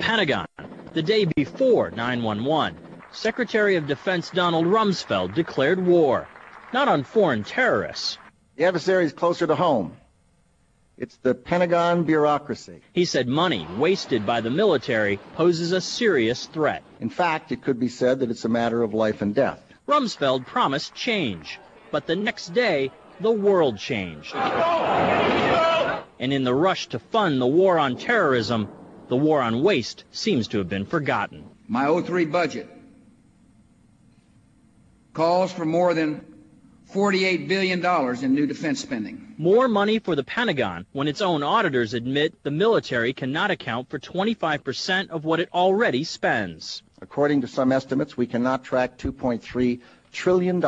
Pentagon. The day before 9/11, Secretary of Defense Donald Rumsfeld declared war, not on foreign terrorists. The adversary is closer to home. It's the Pentagon bureaucracy. He said money wasted by the military poses a serious threat. In fact, it could be said that it's a matter of life and death. Rumsfeld promised change, but the next day, the world changed. And in the rush to fund the war on terrorism, the war on waste seems to have been forgotten. My 03 budget calls for more than $48 billion in new defense spending. More money for the Pentagon when its own auditors admit the military cannot account for 25% of what it already spends. According to some estimates, we cannot track $2.3 trillion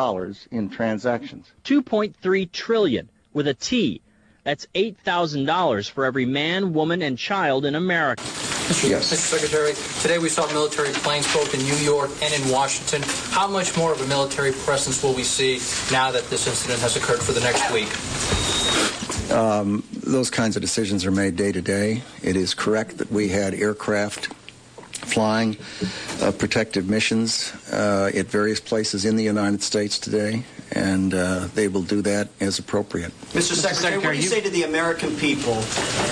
in transactions. $2.3 trillion with a T. That's $8,000 for every man, woman, and child in America. Yes. Mr. Secretary, today we saw military planes both in New York and in Washington. How much more of a military presence will we see now that this incident has occurred for the next week? Those kinds of decisions are made day to day. It is correct that we had aircraft flying protective missions at various places in the United States today, and they will do that as appropriate. Mr. Secretary, what do you say to the American people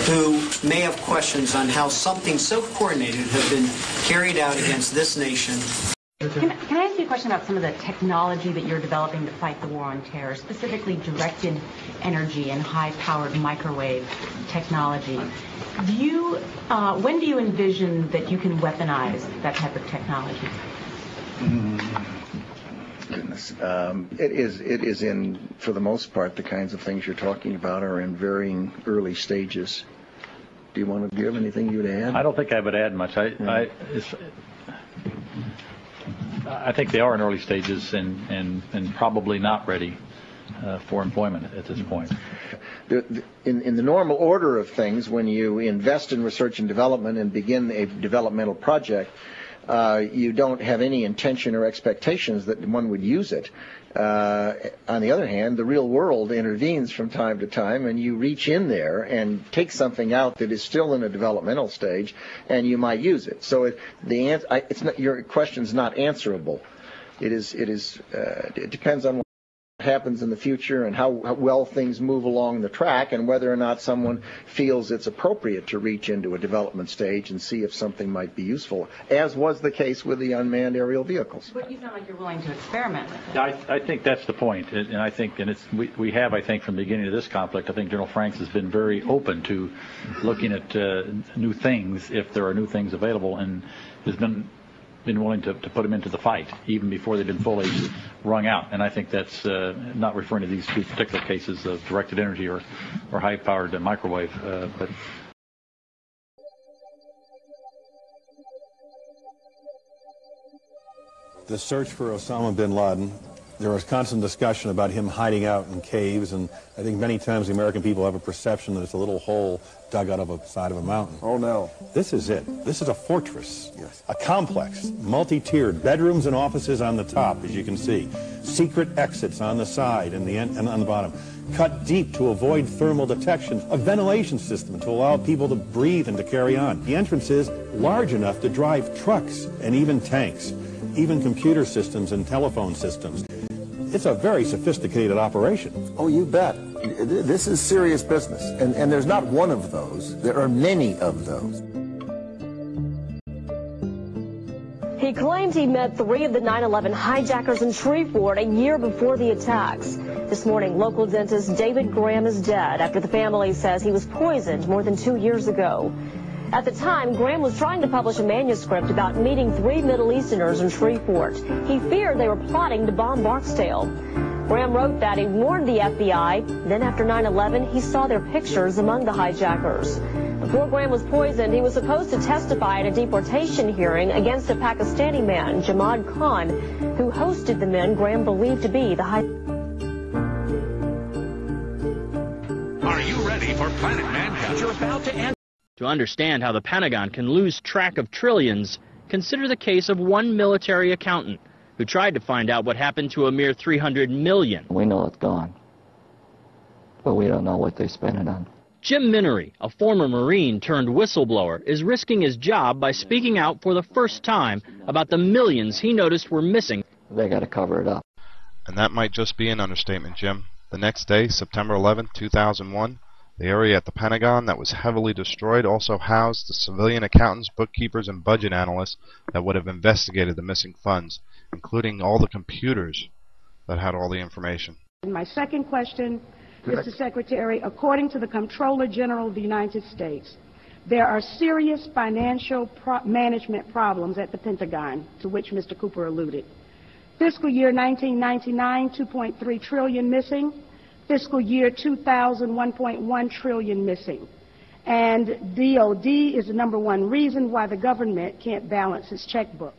who may have questions on how something so coordinated has been carried out against this nation? Can I ask you a question about some of the technology that you're developing to fight the war on terror, specifically directed energy and high-powered microwave technology? When do you envision that you can weaponize that type of technology? Goodness. It is in, for the most part, the kinds of things you're talking about are in varying early stages. Do you have anything you'd add? I don't think I would add much. I think they are in early stages and probably not ready for employment at this point. In the normal order of things, when you invest in research and development and begin a developmental project, you don't have any intention or expectations that one would use it. On the other hand, the real world intervenes from time to time, and you reach in there and take something out that is still in a developmental stage, and you might use it. So your question's not answerable. It depends on what happens in the future and how well things move along the track, and whether or not someone feels it's appropriate to reach into a development stage and see if something might be useful, as was the case with the unmanned aerial vehicles. But you sound like you're willing to experiment with it. I think that's the point, and I think, we have, I think, from the beginning of this conflict, I think General Franks has been very open to looking at new things if there are new things available, and has been willing to put them into the fight even before they've been fully wrung out. And I think that's not referring to these two particular cases of directed energy or high-powered microwave. But the search for Osama bin Laden, there was constant discussion about him hiding out in caves, and I think many times the American people have a perception that it's a little hole dug out of a side of a mountain. Oh, no. This is it. This is a fortress. Yes. A complex, multi-tiered, bedrooms and offices on the top, as you can see. Secret exits on the side and on the bottom. Cut deep to avoid thermal detection. A ventilation system to allow people to breathe and to carry on. The entrance is large enough to drive trucks and even tanks, even computer systems and telephone systems. It's a very sophisticated operation. Oh, you bet. This is serious business, and there's not one of those. There are many of those. He claimed he met 3 of the 9/11 hijackers in Shreveport a year before the attacks. This morning, local dentist David Graham is dead after the family says he was poisoned more than 2 years ago. At the time, Graham was trying to publish a manuscript about meeting 3 Middle Easterners in Shreveport. He feared they were plotting to bomb Barksdale. Graham wrote that he warned the FBI. Then after 9/11, he saw their pictures among the hijackers. Before Graham was poisoned, he was supposed to testify at a deportation hearing against a Pakistani man, Jamad Khan, who hosted the men Graham believed to be the Are you ready for Planet Manhunt? You're about to end. To understand how the Pentagon can lose track of trillions, consider the case of one military accountant who tried to find out what happened to a mere $300 million. We know it's gone, but we don't know what they spent it on. Jim Minery, a former Marine turned whistleblower, is risking his job by speaking out for the first time about the millions he noticed were missing. They got to cover it up. And that might just be an understatement, Jim. The next day, September 11, 2001, the area at the Pentagon that was heavily destroyed also housed the civilian accountants, bookkeepers, and budget analysts that would have investigated the missing funds, including all the computers that had all the information. My second question, Mr. Secretary, according to the Comptroller General of the United States, there are serious financial management problems at the Pentagon, to which Mr. Cooper alluded. Fiscal year 1999, 2.3 trillion missing. Fiscal year 2000, 1.1 trillion missing. And DOD is the #1 reason why the government can't balance its checkbook.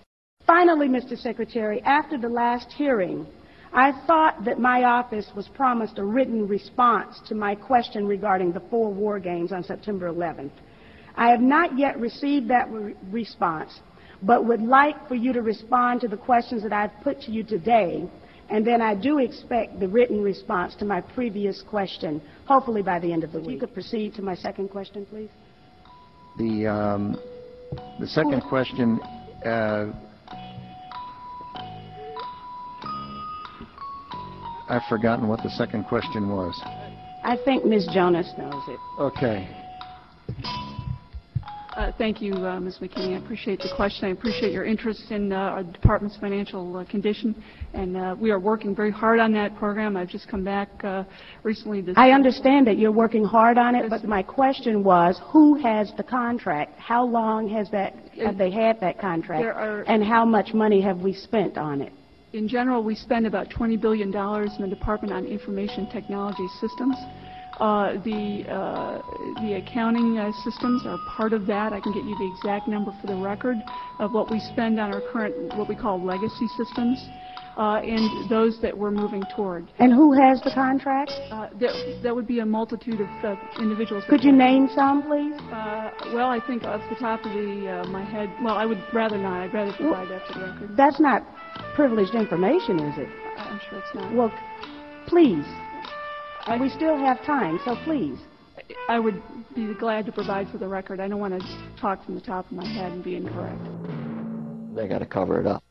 Finally, Mr. Secretary, after the last hearing, I thought that my office was promised a written response to my question regarding the 4 war games on September 11th. I have not yet received that response, but would like for you to respond to the questions that I've put to you today, and then I do expect the written response to my previous question, hopefully by the end of the week. If you could proceed to my second question, please. The second question, I've forgotten what the second question was. I think Ms. Jonas knows it. Okay. Thank you, Ms. McKinney. I appreciate the question. I appreciate your interest in our department's financial condition, and we are working very hard on that program. I've just come back recently. I understand that you're working hard on it, but my question was, who has the contract? How long have they had that contract, and how much money have we spent on it? In general, we spend about $20 billion in the Department on Information Technology Systems. The accounting systems are part of that. I can get you the exact number for the record of what we spend on our current, what we call legacy systems, and those that we're moving toward. And who has the contract? That would be a multitude of individuals. Could you name some, please? Well, I think off the top of my head, well, I would rather not. I'd rather provide that for the record. That's not privileged information, is it? I'm sure it's not. Well, please. We still have time, so please. I would be glad to provide for the record. I don't want to talk from the top of my head and be incorrect. They got to cover it up.